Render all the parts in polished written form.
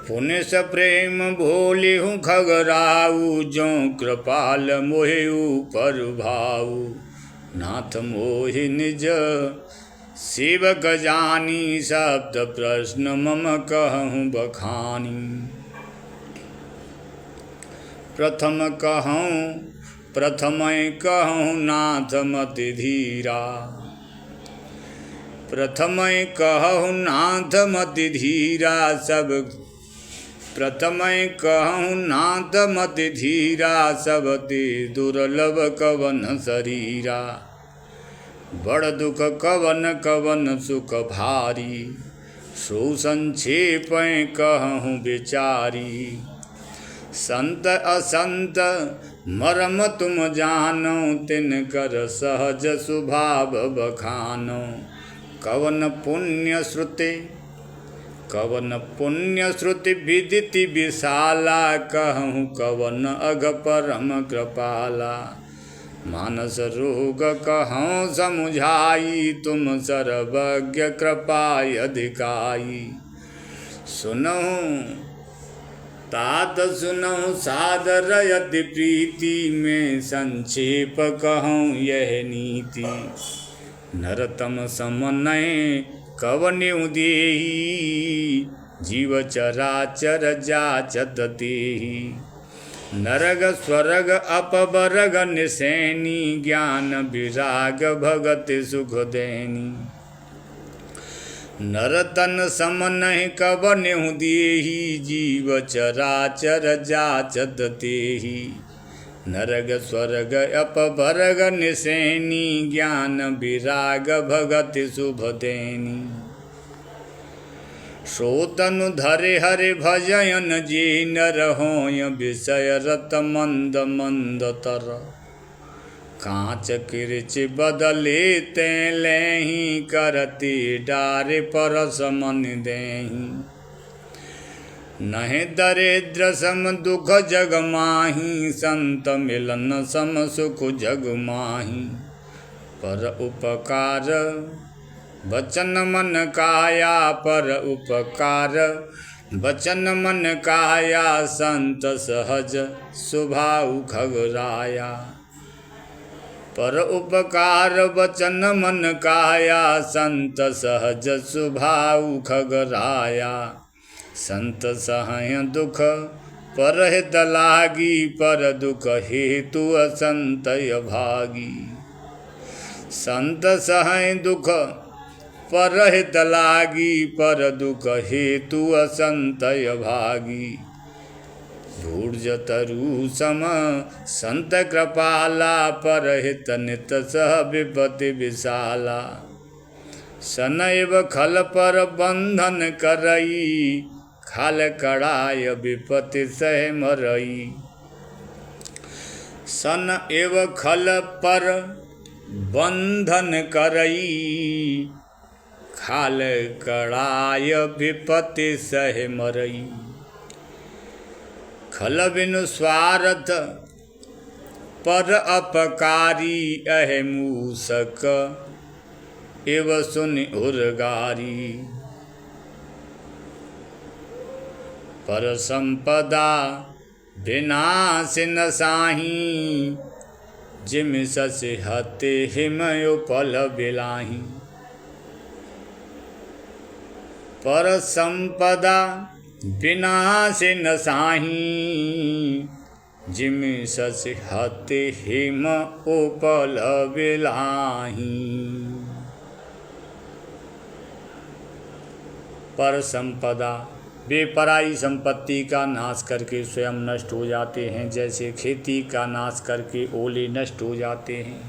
पुण्य स प्रेम भोलिहु खगराऊ, जो कृपाल मोहि ऊपर भाऊ। नाथ मोहि निज सेवक जानी, शब्द प्रश्न मम कहूँ बखानी। प्रथम कहूँ नाथ मति धीरा, प्रथम कहूँ नाथ मति धीरा सब। प्रथम कहूँ नाथ मति धीरा, सबते दुर्लभ कवन शरीरा। बड़ दुख कवन कवन सुख भारी, सो संक्षेप कहूँ विचारी। संत असंत मरम तुम जानो, तिनकर सहज स्वभाव बखानो। कवन पुण्य श्रुति विदिति विशाला, कहूँ कवन अघ परम कृपाला। मानस रोग कहूँ समुझाई, तुम सर्वज्ञ कृपाय अधिकाई। सुनहु तात सुनहु सादर यति प्रीति, में संक्षेप कहूँ यह नीति। नरतम सम नय कवन्यु देहि, जीव चराचर जाचत तेहि। नरग स्वर्ग अपवर्ग निसैनी, ज्ञान विराग भगति सुख देनी। नरतन सम नहीं कवन्यु देहि, जीव चराचर जाचत तेहि। नरग स्वर्ग अपवर्ग निसैनी, ज्ञान विराग भगति शुभ देनी। श्रोतनु धरे हरि भजन, जे नर होय विषय रत मंद मंद तर। कांच किरच बदले ते लेहि, करती डारे परस मन देहि। नहे दरिद्र सम दुख जग माही, संत मिलन सम सुख जग माही। पर उपकार वचन मन काया, पर उपकार वचन मन काया। संत सहज स्वभाव खगराया, पर उपकार वचन मन काया। संत सहज स्वभाव खगराया। संत सहय दुख परहित लागी, पर दुख हेतु असंतय भागी। संत सहय दुख परहित लागी, पर दुख हेतु असंतय भागी। धूर्ज तरु सम संत कृपाला, परहित नित सह विपति विशाला। सनैव खल पर बंधन करई, खाल कड़ाय विपति सह मरई। सन एव खल पर बंधन करई, खाल कड़ाय विपति सह मरई। खल बिनु स्वार्थ पर अपकारी, अह मूसक एव सुनि उर्गारी। पर संपदा विनाश न साही, जिम ससि हते हिम उपल बिलाही। पर संपदा विनाश न साही, जिम ससि हते हिम उपल बिलाही। पर संपदा बेपराई संपत्ति का नाश करके स्वयं नष्ट हो जाते हैं, जैसे खेती का नाश करके ओले नष्ट हो जाते हैं।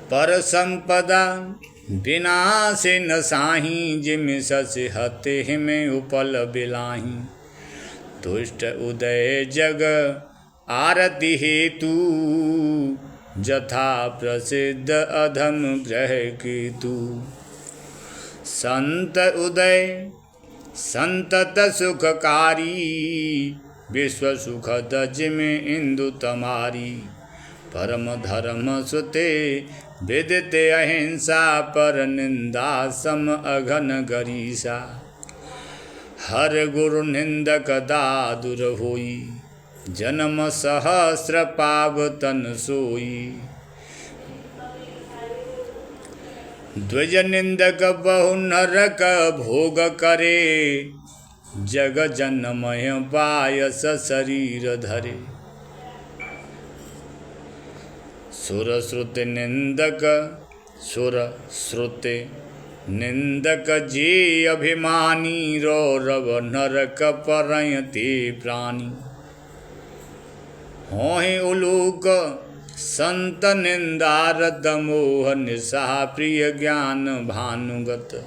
पर संपदा विनाश न साही, जिम ससि हते हिम उपल बिलाही। दुष्ट उदय जग आरती हेतु, जथा प्रसिद्ध अधम ग्रह केतु। संत उदय संतत सुखकारी, विश्व सुखद जिम इंदु तमारी। परम धर्म सुते विदिते अहिंसा पर निंदा सम अघन गरीसा। हर गुरु निंदक दादुर होई, जन्म सहस्र पावतन सोई। द्विज निंदक बहु नरक भोग करे, जग जन्मय बायस शरीर धरे। सुर श्रुति निंदक सुर श्रुति निंदक जे अभिमानी, रौरव नरक परयते प्राणी। होहि उलूक संत निंदारत, मोह निशा प्रिय ज्ञान भानुगत।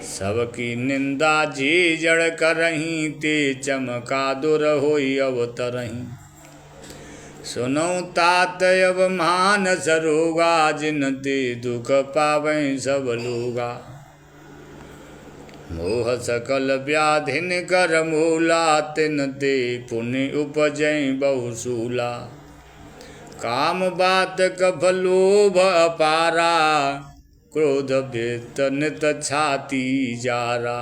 सबकी निंदा जे जड़ करहीं, ते चमका दुर होई अवतरहीं। सुनो तात अवमान सरोगा, जिन ते दुख पावैं सब लोगा। मोह सकल व्याधिन कर मूला, तिन ते पुण्य उपजैं बहुसूला। काम बात कफ लोभ अपारा, क्रोध वित्त नित छाती जारा।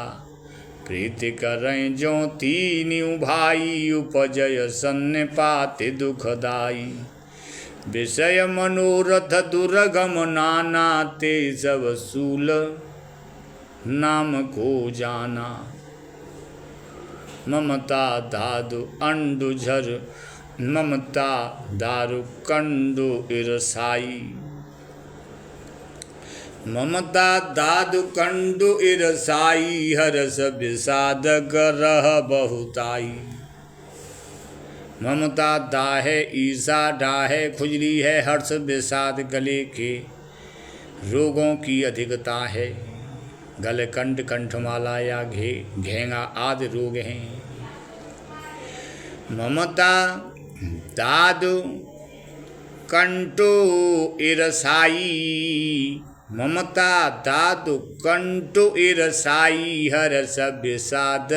प्रीति करें जो तीन्यू भाई, उपजय सन्निपाति दुखदाई। विषय मनोरथ दुर्गम नाना, ते सब सूल नाम को जाना। ममता दादु अंडु झर, ममता दारु कंडु इरसाई। ममता दादु कंडु इरसाई, हरस विषाद गरह बहुताई। ममता दाहे ईर्षा डाहे, खुजली है हर्ष विषाद गले के रोगों की अधिकता है। गलकंठ कंठमाला या घेंगा आदि रोग हैं। ममता दादु कंटो इरसाई, ममता दादु कंटो इरसाई। हरस विषाद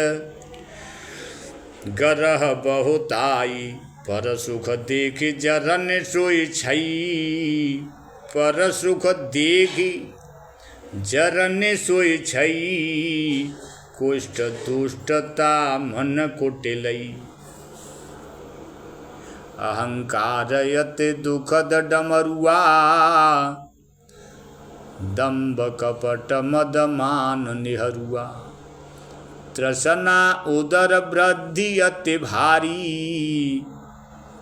गरह बहुताई, पर सुख देख जरन सोई छई। पर सुख देख जरन सोई छई, कुष्ठ दुष्टता मन कुटिलई। अहंकार यते दुखद डमरुआ, दंभ कपट मद मान निहरुआ। तृष्णा उदर वृद्धि अति भारी,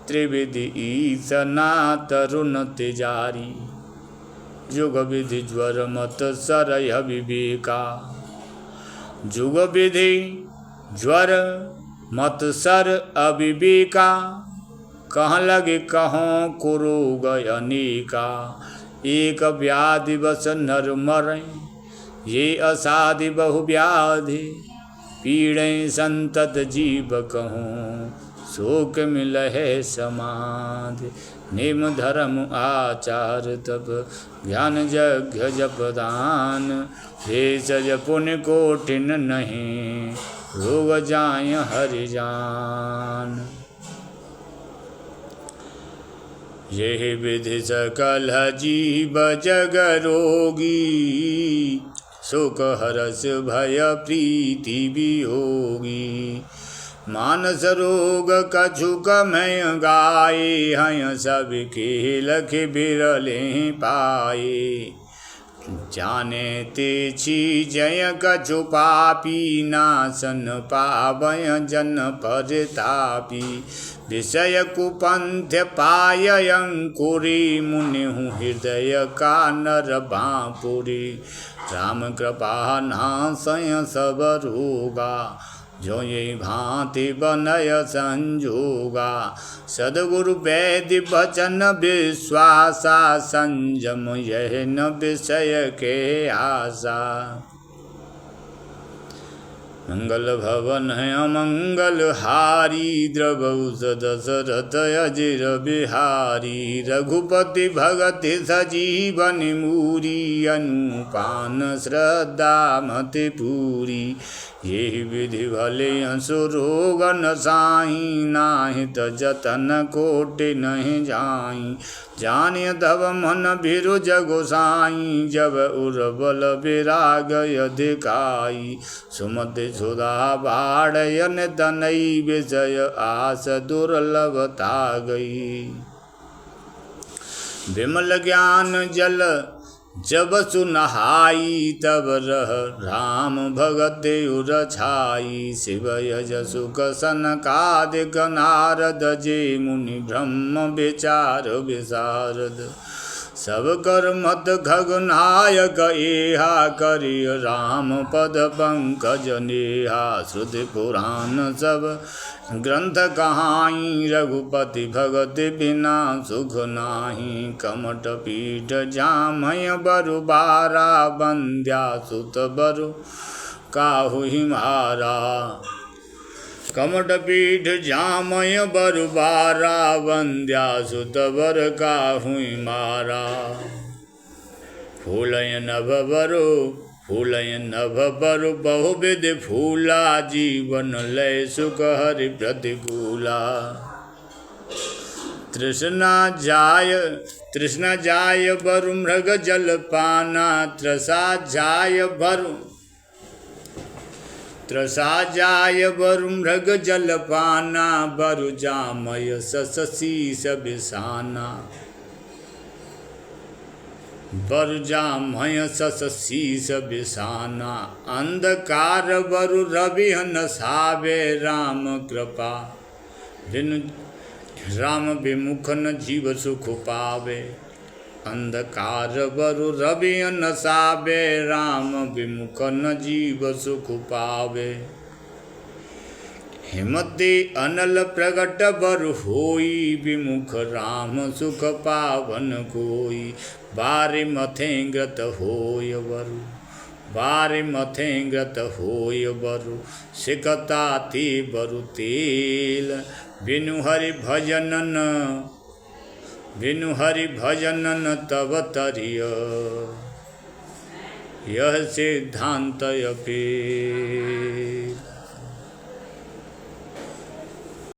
त्रिविधि ईसना तरुण तिजारी। जुग विधि ज्वर मत सरय विवेका, जुग विधि ज्वर मत सर अविवेका। कहाँ लगे कहों को रोग अनेका, एक व्याधि बस नर मरें। ये असाधि बहु व्याधि, पीड़ें संतत जीव कहूँ। शोक मिल है समाधि, निम धर्म आचार तप। ज्ञान यज्ञ जप दान, भेषज पुण्य कोटिन नहीं। रोग जाय हरि जान। यही विधि सकल जीव जग रोगी, सुख हरस भय प्रीति वियोगी। मानस रोग कछुक मय गाये, हय सब खेलख बिरले पाए। जाने ते छी जय कछु पापी, नासन पावय जन परतापी। विषय कुपंथ पाय अंकुरी, मुनिहु हृदय का नर बापुरी। राम कृपा नासय सब रोगा, जो ये भांति बनय संजोगा। सदगुरु वैद्य वचन विश्वासा, संयम यह न विषय के आशा। मंगल भवन अमंगल हारी द्रवौस दशरथ अजिर बिहारी रघुपति भगत सजीवन मूरी अनुपान श्रद्धा मति पूरी ये विधि भले असुरोगन साई नाहित जतन कोटि नहीं जाई जानिय तब मन भिरु जगोसाई जब उर्बल विराग अधिकाई सुमति सुधा बाढ़यन तनई विजय आस दुर्लभता गई विमल ज्ञान जल जब सुनहाई तब रह राम भगत उर छाई शिव यज सुख सनकादिक नारद जे मुनि ब्रह्म विचार विशारद सब कर मत खगनायक एहा करिय राम पद पंकज नेहा श्रुति पुराण सब ग्रंथ कहाई रघुपति भगत बिना सुख नाही कमट पीठ जामय बरु बारा बंद्या सुत बरु काहु हिमारा कमट पीठ जामय बरु बारा वंद्या सुत बर काहु मारा फूलय नभ बरु बहुविध फूला जीवन लय सुख हरि प्रतिकूला तृष्णा जाय बरु मृग जल पाना त्रसा जाय बरु मृग जल पाना बरु जामय ससीस बिसाना बरु जामय ससीस बिसाना अंधकार बरु रवि नसावे राम कृपा बिनु राम विमुख न जीव सुख पावे अंधकार बरु रवि नसावे राम विमुख न जीव सुख पावे हिमति अनल प्रगट बरु होई विमुख राम सुख पावन कोई बारि मथे ग्रत होय बरु बारि मथे ग्रत होय बरु सिकता थी बरु तेल बिनु हरि भजन तब तरिय यह सिद्धांत अपे